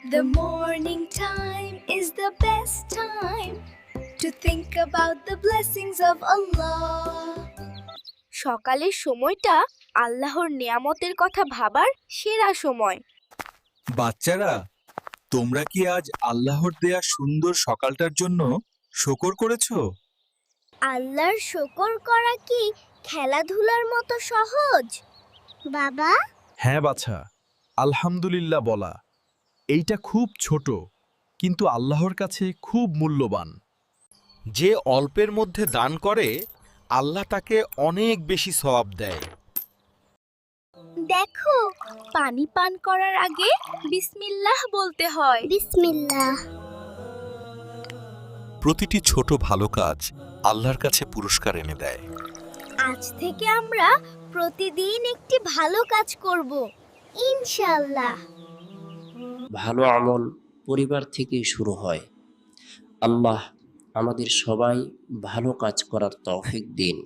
The morning time is the best time to think about the blessings of Allah. সকালের সময়টা আল্লাহর নিয়ামতের কথা ভাবার সেরা সময়। বাচ্চারা, তোমরা কি আজ আল্লাহর দেয়া সুন্দর সকালটার জন্য শুকর করেছো? আল্লাহর শুকর করা কি খেলাধুলার মতো সহজ? বাবা, হ্যাঁ বাছা, আলহামদুলিল্লাহ বলা এইটা খুব ছোট, কিন্তু আল্লাহর কাছে খুব মূল্যবান। যে অল্পের মধ্যে দান করে আল্লাহ তাকে অনেক বেশি সওয়াব দেয়। দেখো, পানি পান করার আগে বিসমিল্লাহ বলতে হয়। বিসমিল্লাহ। প্রতিটি ছোট ভালো কাজ আল্লাহর কাছে পুরস্কার এনে দেয়। আজ থেকে আমরা প্রতিদিন একটি ভালো কাজ করব, ইনশাআল্লাহ। ভালো আমল পরিবার থেকেই শুরু হয়। আল্লাহ আমাদের সবাই ভালো কাজ করার তৌফিক দিন।